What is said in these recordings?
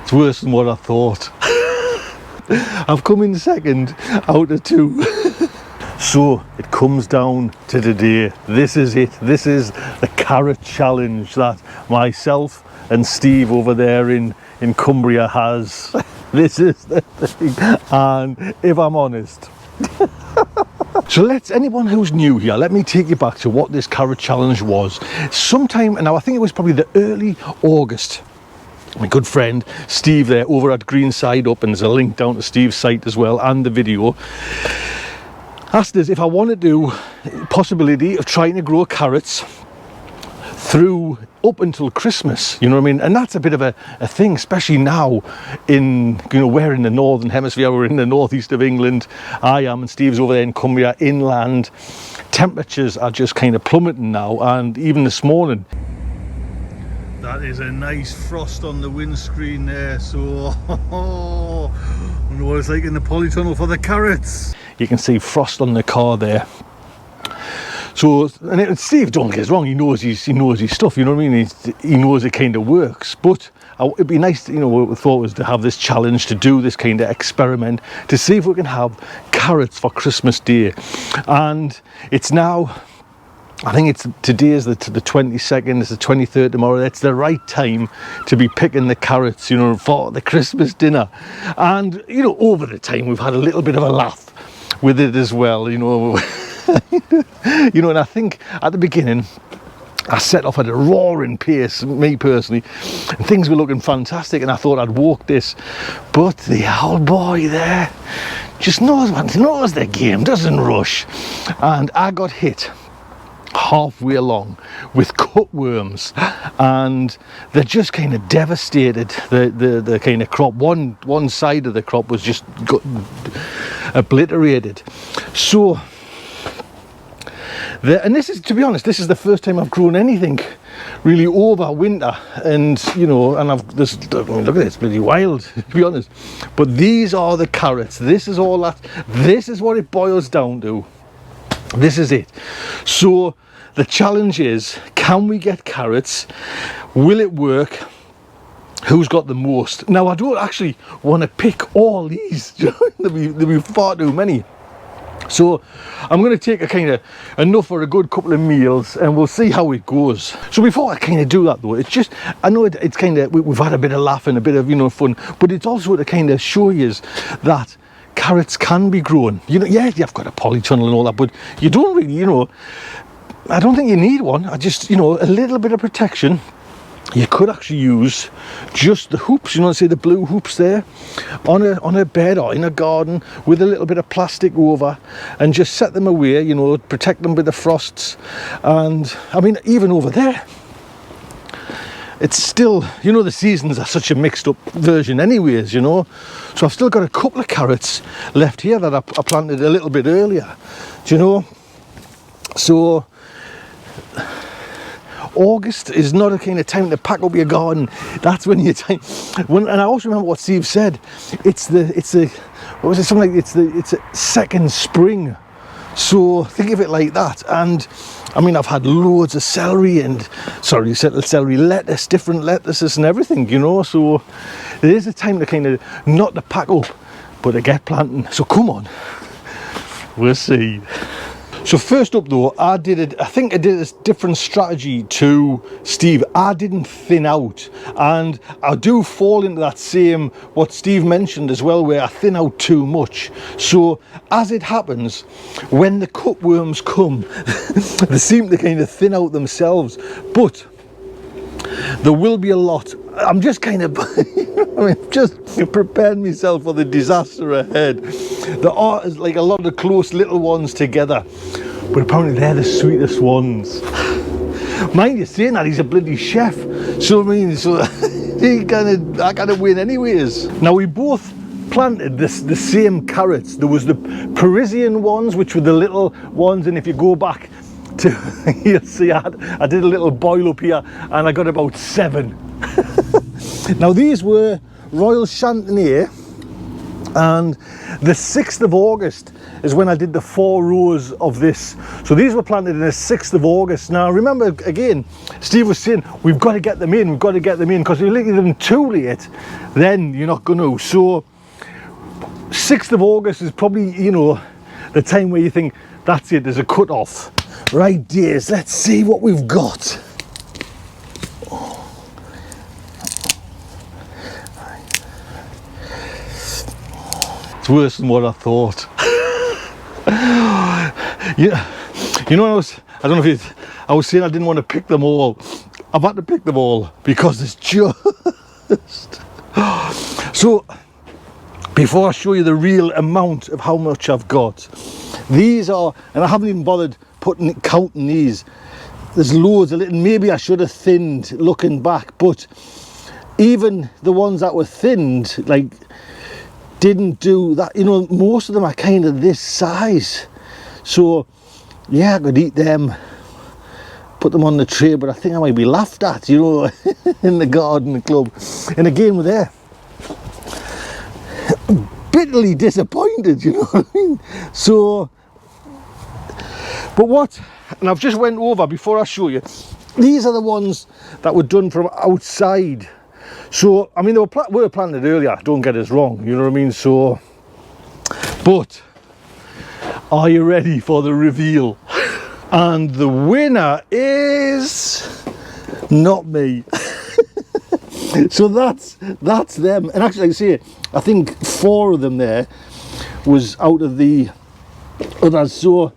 It's worse than what I thought. I've come in second out of 2. So it comes down to today. This is it. This is the carrot challenge that myself and Steve over there in Cumbria has. This is the thing. And if I'm honest, so anyone who's new here, let me take you back to what this carrot challenge was. Sometime, now I think it was probably the early August. My good friend Steve there over at Greenside Up, and there's a link down to Steve's site as well and the video, asked us if I want to do possibility of trying to grow carrots through up until Christmas, you know what I mean? And that's a bit of a thing, especially now in, you know, we're in the northern hemisphere, we're in the northeast of England, I am, and Steve's over there in Cumbria, inland. Temperatures are just kind of plummeting now, and even this morning. That is a nice frost on the windscreen there, so I wonder what it's like in the polytunnel for the carrots. You can see frost on the car there. So, and Steve, don't get us wrong, he knows his stuff, you know what I mean? He knows it kind of works, but it'd be nice to, you know, what we thought was to have this challenge, to do this kind of experiment, to see if we can have carrots for Christmas Day. And it's now, I think today is the 22nd, it's the 23rd tomorrow. It's the right time to be picking the carrots, you know, for the Christmas dinner. And, you know, over the time we've had a little bit of a laugh with it as well, you know. You know, and I think at the beginning I set off at a roaring pace, me personally, and things were looking fantastic, and I thought I'd walk this, but the old boy there just knows the game, doesn't rush, and I got hit halfway along with cutworms, and they're just kind of devastated the kind of crop. One side of the crop was just obliterated. So and this is, to be honest, this is the first time I've grown anything really over winter, and you know, and I mean, look at it, it's bloody wild, to be honest. But these are the carrots. This is all that. This is what it boils down to. This is it. So the challenge is, can we get carrots? Will it work? Who's got the most? Now I don't actually want to pick all these. There'll be far too many. So I'm going to take a kind of enough for a good couple of meals, and we'll see how it goes. So before I kind of do that though, it's just, I know it's kind of, we've had a bit of laugh and a bit of, you know, fun, but it's also to kind of show you that carrots can be grown. You know, yeah, you've got a polytunnel and all that, but you don't really, you know, I don't think you need one. I just, you know, a little bit of protection. You could actually use just the hoops, you know, say the blue hoops there, on a bed or in a garden with a little bit of plastic over, and just set them away, you know, protect them with the frosts. And I mean, even over there, it's still, you know, the seasons are such a mixed up version anyways, you know. So I've still got a couple of carrots left here that I planted a little bit earlier, do you know. So August is not a kind of time to pack up your garden. That's when your time. And I also remember what Steve said. It's what was it? Something like it's a second spring. So think of it like that. And I mean, I've had loads of celery lettuce, different lettuces and everything, you know. So it is a time to kind of not to pack up, but to get planting. So come on, we'll see. So first up though, I think I did a different strategy to Steve. I didn't thin out, and I do fall into that same, what Steve mentioned as well, where I thin out too much. So as it happens, when the cutworms come, they seem to kind of thin out themselves, but there will be a lot. I'm just kind of, just preparing myself for the disaster ahead. There are like a lot of close little ones together, but apparently they're the sweetest ones. Mind you saying that, he's a bloody chef, so I mean, so I kind of win anyways. Now we both planted the same carrots. There was the Parisian ones, which were the little ones, and if you go back to, you'll see I did a little boil up here, and I got about 7. Now these were Royal Chantenay, And the 6th of August is when I did the 4 rows of this. So these were planted in the 6th of August. Now remember, again, Steve was saying we've got to get them in, because if you leave them too late, then you're not going to. So 6th of August is probably, you know, the time where you think that's it, there's a cut off. Right, dears, let's see what we've got. It's worse than what I thought. You know, I don't know if I was saying I didn't want to pick them all. I've had to pick them all because it's just... So, before I show you the real amount of how much I've got, these are, and I haven't even bothered counting these. There's loads of little, maybe I should have thinned looking back, but even the ones that were thinned, like, didn't do that. You know, most of them are kind of this size. So yeah, I could eat them, put them on the tray, but I think I might be laughed at, you know, in the garden club. And again, we're there, bitterly disappointed, you know what I mean? So, but what, and I've just went over before I show you, these are the ones that were done from outside. So, I mean, they were planted earlier, don't get us wrong, you know what I mean? So, but, are you ready for the reveal? And the winner is not me. So that's them. And actually, like I say, I think 4 of them there was out of the others. So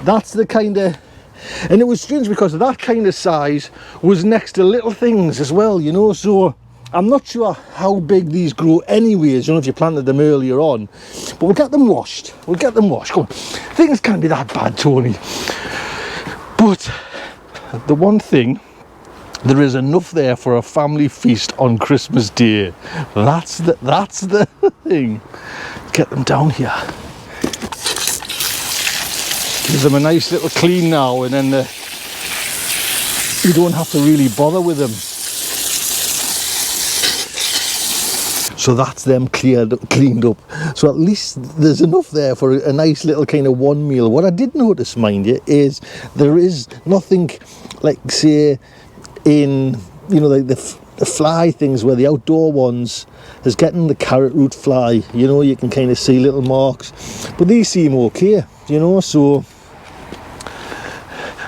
that's the kind of, and it was strange because that kind of size was next to little things as well, you know. So I'm not sure how big these grow anyways, you know, if you planted them earlier on. But we'll get them washed. We'll get them washed. Come on. Things can't be that bad, Tony. But the one thing, there is enough there for a family feast on Christmas Day. That's the thing. Get them down here. Give them a nice little clean now, and then you don't have to really bother with them. So that's them cleaned up. So at least there's enough there for a nice little kind of one meal. What I did notice, mind you, is there is nothing like, say, in, you know, like the fly things where the outdoor ones is getting the carrot root fly. You know, you can kind of see little marks. But these seem okay, you know, so...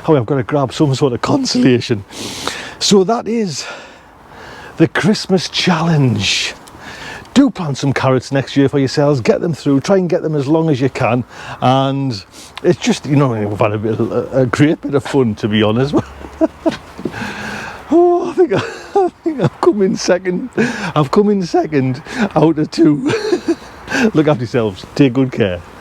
Oh, I've got to grab some sort of consolation. So that is the Christmas challenge. Do plant some carrots next year for yourselves, get them through, try and get them as long as you can, and it's just, you know, we've had a great bit of fun, to be honest. Oh, I think I've come in second. I've come in second out of 2. Look after yourselves, take good care.